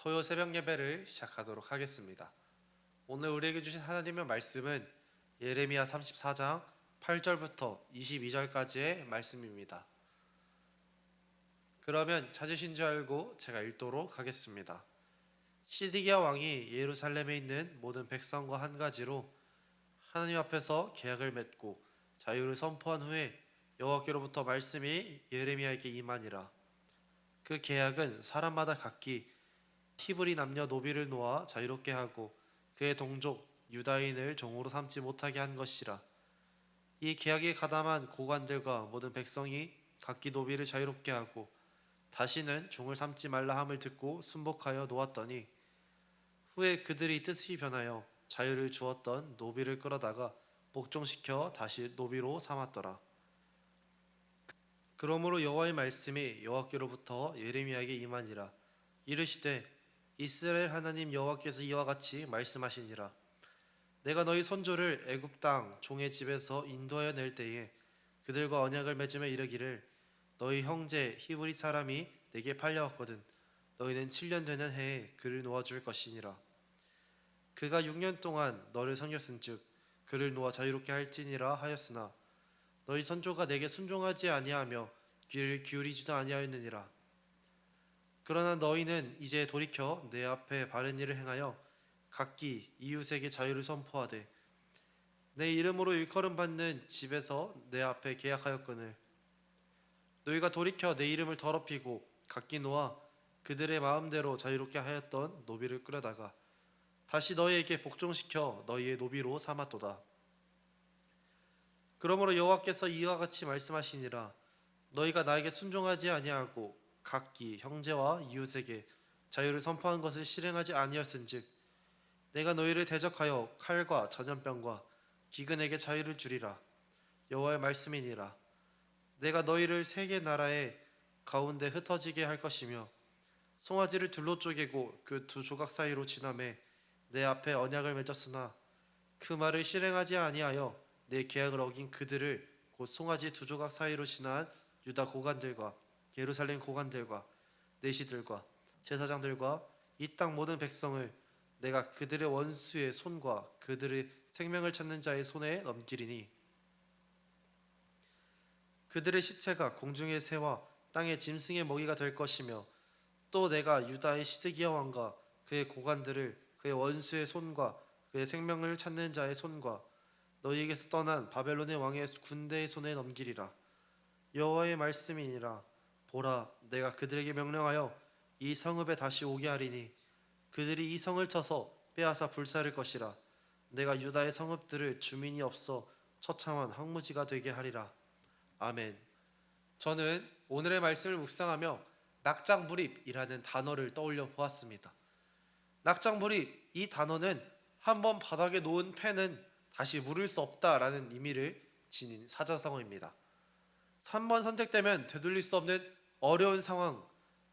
토요 새벽 예배를 시작하도록 하겠습니다. 오늘 우리에게 주신 하나님의 말씀은 예레미야 34장 8절부터 22절까지의 말씀입니다. 그러면 찾으신 줄 알고 제가 읽도록 하겠습니다. 시드기야 왕이 예루살렘에 있는 모든 백성과 한 가지로 하나님 앞에서 계약을 맺고 자유를 선포한 후에 여호와께로부터 말씀이 예레미야에게 임하니라. 그 계약은 사람마다 각기 히브리 남녀 노비를 놓아 자유롭게 하고 그의 동족 유다인을 종으로 삼지 못하게 한 것이라. 이 계약에 가담한 고관들과 모든 백성이 각기 노비를 자유롭게 하고 다시는 종을 삼지 말라 함을 듣고 순복하여 놓았더니 후에 그들이 뜻이 변하여 자유를 주었던 노비를 끌어다가 복종시켜 다시 노비로 삼았더라. 그러므로 여호와의 말씀이 여호와께로부터 예레미야에게 임하니라. 이르시되 이스라엘 하나님 여호와께서 이와 같이 말씀하시니라. 내가 너희 선조를 애굽 땅 종의 집에서 인도하여 낼 때에 그들과 언약을 맺으며 이르기를 너희 형제 히브리 사람이 내게 팔려왔거든 너희는 7년 되는 해에 그를 놓아줄 것이니라. 그가 6년 동안 너를 섬겼은즉 그를 놓아 자유롭게 할지니라 하였으나 너희 선조가 내게 순종하지 아니하며 귀를 기울이지도 아니하였느니라. 그러나 너희는 이제 돌이켜 내 앞에 바른 일을 행하여 각기 이웃에게 자유를 선포하되 내 이름으로 일컬음 받는 집에서 내 앞에 계약하였거늘 너희가 돌이켜 내 이름을 더럽히고 각기 놓아 그들의 마음대로 자유롭게 하였던 노비를 끌어다가 다시 너희에게 복종시켜 너희의 노비로 삼았도다. 그러므로 여호와께서 이와 같이 말씀하시니라. 너희가 나에게 순종하지 아니하고 각기 형제와 이웃에게 자유를 선포한 것을 실행하지 아니었은즉 내가 너희를 대적하여 칼과 전염병과 기근에게 자유를 주리라. 여호와의 말씀이니라. 내가 너희를 세계 나라의 가운데 흩어지게 할 것이며 송아지를 둘로 쪼개고 그 두 조각 사이로 지나매 내 앞에 언약을 맺었으나 그 말을 실행하지 아니하여 내 계약을 어긴 그들을 곧 송아지 두 조각 사이로 지난 유다 고관들과 예루살렘 고관들과 내시들과 제사장들과 이 땅 모든 백성을 내가 그들의 원수의 손과 그들의 생명을 찾는 자의 손에 넘기리니 그들의 시체가 공중의 새와 땅의 짐승의 먹이가 될 것이며 또 내가 유다의 시드기야 왕과 그의 고관들을 그의 원수의 손과 그의 생명을 찾는 자의 손과 너희에게서 떠난 바벨론의 왕의 군대의 손에 넘기리라. 여호와의 말씀이니라. 보라, 내가 그들에게 명령하여 이 성읍에 다시 오게 하리니 그들이 이 성을 쳐서 빼앗아 불사를 것이라. 내가 유다의 성읍들을 주민이 없어 처참한 황무지가 되게 하리라. 아멘. 저는 오늘의 말씀을 묵상하며 낙장불입이라는 단어를 떠올려 보았습니다. 낙장불입, 이 단어는 한번 바닥에 놓은 펜은 다시 물을 수 없다라는 의미를 지닌 사자성어입니다. 한 번 선택되면 되돌릴 수 없는 어려운 상황,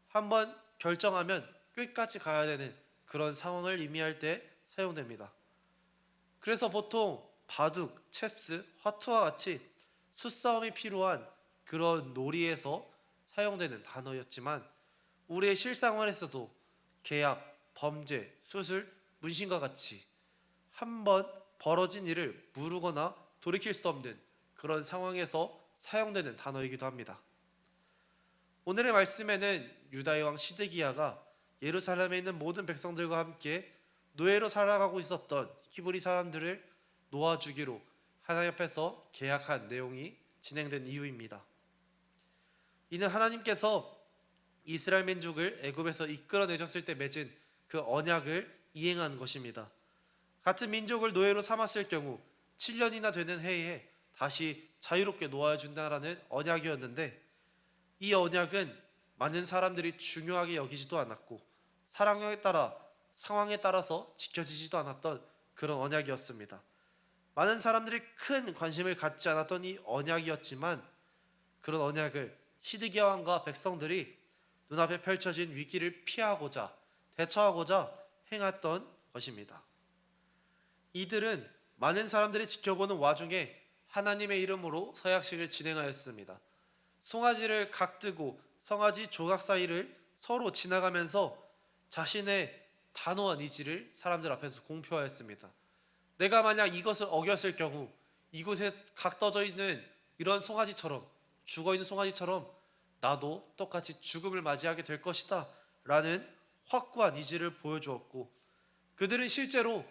한번 결정하면 끝까지 가야 되는 그런 상황을 의미할 때 사용됩니다. 그래서 보통 바둑, 체스, 화투와 같이 수싸움이 필요한 그런 놀이에서 사용되는 단어였지만 우리의 실생활에서도 계약, 범죄, 수술, 문신과 같이 한번 벌어진 일을 무르거나 돌이킬 수 없는 그런 상황에서 사용되는 단어이기도 합니다. 오늘의 말씀에는 유다의 왕 시드기야가 예루살렘에 있는 모든 백성들과 함께 노예로 살아가고 있었던 히브리 사람들을 놓아주기로 하나님 앞에서 계약한 내용이 진행된 이유입니다. 이는 하나님께서 이스라엘 민족을 애굽에서 이끌어내셨을 때 맺은 그 언약을 이행한 것입니다. 같은 민족을 노예로 삼았을 경우 7년이나 되는 해에 다시 자유롭게 놓아준다라는 언약이었는데 이 언약은 많은 사람들이 중요하게 여기지도 않았고 상황에 따라서 지켜지지도 않았던 그런 언약이었습니다. 많은 사람들이 큰 관심을 갖지 않았던 이 언약이었지만 그런 언약을 시드기야 왕과 백성들이 눈앞에 펼쳐진 위기를 피하고자 대처하고자 행했던 것입니다. 이들은 많은 사람들이 지켜보는 와중에 하나님의 이름으로 서약식을 진행하였습니다. 송아지를 각뜨고 송아지 조각 사이를 서로 지나가면서 자신의 단호한 의지를 사람들 앞에서 공표하였습니다. 내가 만약 이것을 어겼을 경우 이곳에 각 떠져 있는 이런 송아지처럼, 죽어 있는 송아지처럼 나도 똑같이 죽음을 맞이하게 될 것이다 라는 확고한 의지를 보여주었고, 그들은 실제로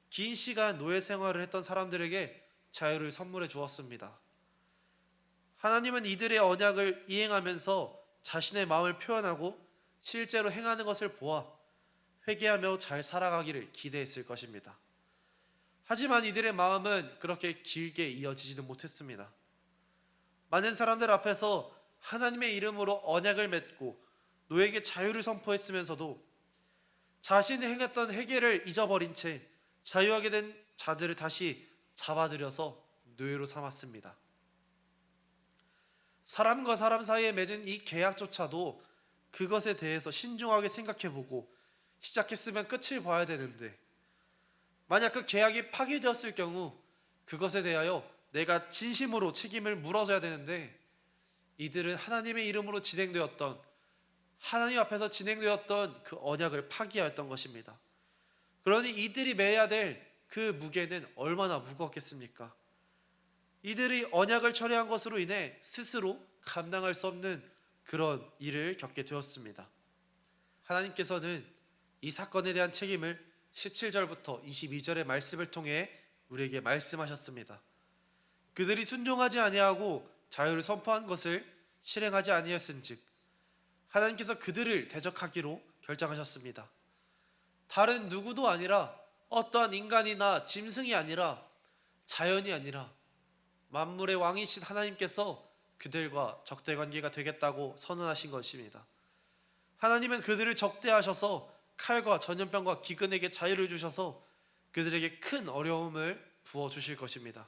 긴 시간 노예 생활을 했던 사람들에게 자유를 선물해 주었습니다. 하나님은 이들의 언약을 이행하면서 자신의 마음을 표현하고 실제로 행하는 것을 보아 회개하며 잘 살아가기를 기대했을 것입니다. 하지만 이들의 마음은 그렇게 길게 이어지지는 못했습니다. 많은 사람들 앞에서 하나님의 이름으로 언약을 맺고 노예에게 자유를 선포했으면서도 자신이 행했던 회개를 잊어버린 채 자유하게 된 자들을 다시 잡아들여서 노예로 삼았습니다. 사람과 사람 사이에 맺은 이 계약조차도 그것에 대해서 신중하게 생각해보고 시작했으면 끝을 봐야 되는데, 만약 그 계약이 파기되었을 경우 그것에 대하여 내가 진심으로 책임을 물어줘야 되는데, 이들은 하나님의 이름으로 진행되었던, 하나님 앞에서 진행되었던 그 언약을 파기하였던 것입니다. 그러니 이들이 매야 될 그 무게는 얼마나 무거웠겠습니까? 이들이 언약을 철회한 것으로 인해 스스로 감당할 수 없는 그런 일을 겪게 되었습니다. 하나님께서는 이 사건에 대한 책임을 17절부터 22절의 말씀을 통해 우리에게 말씀하셨습니다. 그들이 순종하지 아니하고 자유를 선포한 것을 실행하지 아니했은즉 하나님께서 그들을 대적하기로 결정하셨습니다. 다른 누구도 아니라 어떠한 인간이나 짐승이 아니라 자연이 아니라 만물의 왕이신 하나님께서 그들과 적대관계가 되겠다고 선언하신 것입니다. 하나님은 그들을 적대하셔서 칼과 전염병과 기근에게 자유를 주셔서 그들에게 큰 어려움을 부어주실 것입니다.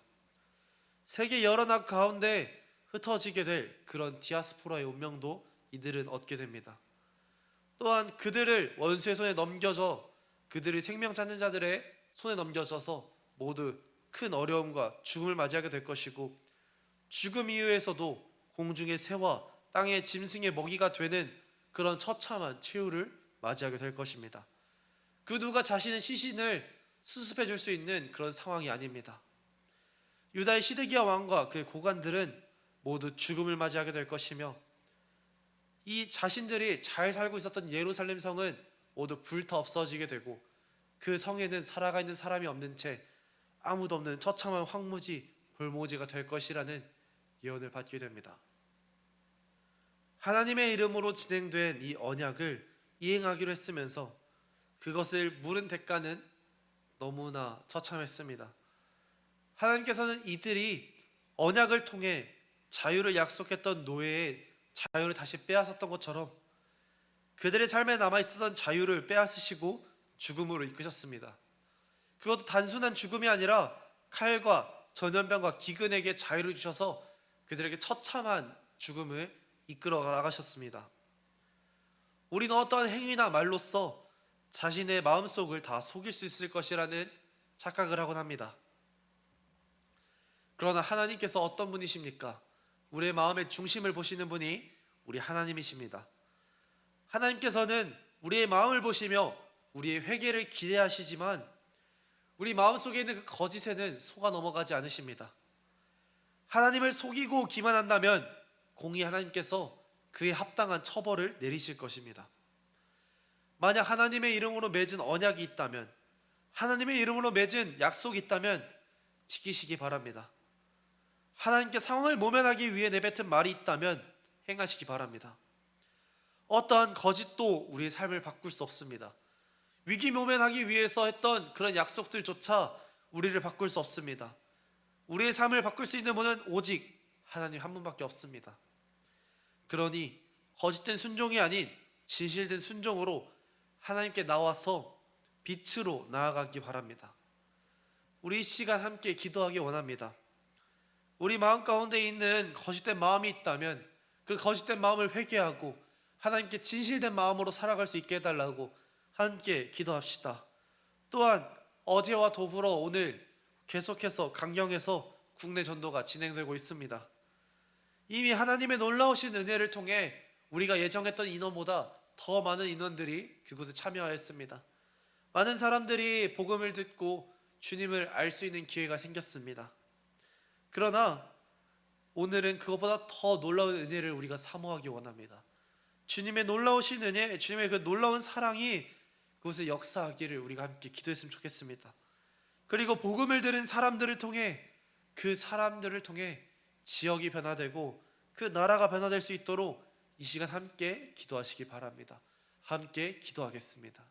세계 여러 나라 가운데 흩어지게 될 그런 디아스포라의 운명도 이들은 얻게 됩니다. 또한 그들을 원수의 손에 넘겨져 그들의 생명 찾는 자들의 손에 넘겨져서 모두 큰 어려움과 죽음을 맞이하게 될 것이고, 죽음 이후에서도 공중의 새와 땅의 짐승의 먹이가 되는 그런 처참한 최후를 맞이하게 될 것입니다. 그 누가 자신의 시신을 수습해 줄 수 있는 그런 상황이 아닙니다. 유다의 시드기야 왕과 그의 고관들은 모두 죽음을 맞이하게 될 것이며, 이 자신들이 잘 살고 있었던 예루살렘 성은 모두 불타 없어지게 되고 그 성에는 살아가 있는 사람이 없는 채 아무도 없는 처참한 황무지 볼모지가 될 것이라는 예언을 받게 됩니다. 하나님의 이름으로 진행된 이 언약을 이행하기로 했으면서 그것을 물은 대가는 너무나 처참했습니다. 하나님께서는 이들이 언약을 통해 자유를 약속했던 노예의 자유를 다시 빼앗았던 것처럼 그들의 삶에 남아있었던 자유를 빼앗으시고 죽음으로 이끄셨습니다. 그것도 단순한 죽음이 아니라 칼과 전염병과 기근에게 자유를 주셔서 그들에게 처참한 죽음을 이끌어 나가셨습니다. 우리는 어떠한 행위나 말로써 자신의 마음속을 다 속일 수 있을 것이라는 착각을 하곤 합니다. 그러나 하나님께서 어떤 분이십니까? 우리의 마음의 중심을 보시는 분이 우리 하나님이십니다. 하나님께서는 우리의 마음을 보시며 우리의 회개를 기대하시지만 우리 마음속에 있는 그 거짓에는 속아 넘어가지 않으십니다. 하나님을 속이고 기만한다면 공의 하나님께서 그에 합당한 처벌을 내리실 것입니다. 만약 하나님의 이름으로 맺은 언약이 있다면, 하나님의 이름으로 맺은 약속이 있다면 지키시기 바랍니다. 하나님께 상황을 모면하기 위해 내뱉은 말이 있다면 행하시기 바랍니다. 어떠한 거짓도 우리의 삶을 바꿀 수 없습니다. 위기 모면하기 위해서 했던 그런 약속들조차 우리를 바꿀 수 없습니다. 우리의 삶을 바꿀 수 있는 분은 오직 하나님 한 분밖에 없습니다. 그러니 거짓된 순종이 아닌 진실된 순종으로 하나님께 나와서 빛으로 나아가기 바랍니다. 우리 이 시간 함께 기도하기 원합니다. 우리 마음 가운데 있는 거짓된 마음이 있다면 그 거짓된 마음을 회개하고 하나님께 진실된 마음으로 살아갈 수 있게 해달라고 함께 기도합시다. 또한 어제와 더불어 오늘 계속해서 강경에서 국내 전도가 진행되고 있습니다. 이미 하나님의 놀라우신 은혜를 통해 우리가 예정했던 인원보다 더 많은 인원들이 그곳에 참여하였습니다. 많은 사람들이 복음을 듣고 주님을 알 수 있는 기회가 생겼습니다. 그러나 오늘은 그것보다 더 놀라운 은혜를 우리가 사모하기 원합니다. 주님의 놀라우신 은혜, 주님의 그 놀라운 사랑이 그곳에 역사하기를 우리가 함께 기도했으면 좋겠습니다. 그리고 복음을 들은 사람들을 통해, 그 사람들을 통해 지역이 변화되고 그 나라가 변화될 수 있도록 이 시간 함께 기도하시기 바랍니다. 함께 기도하겠습니다.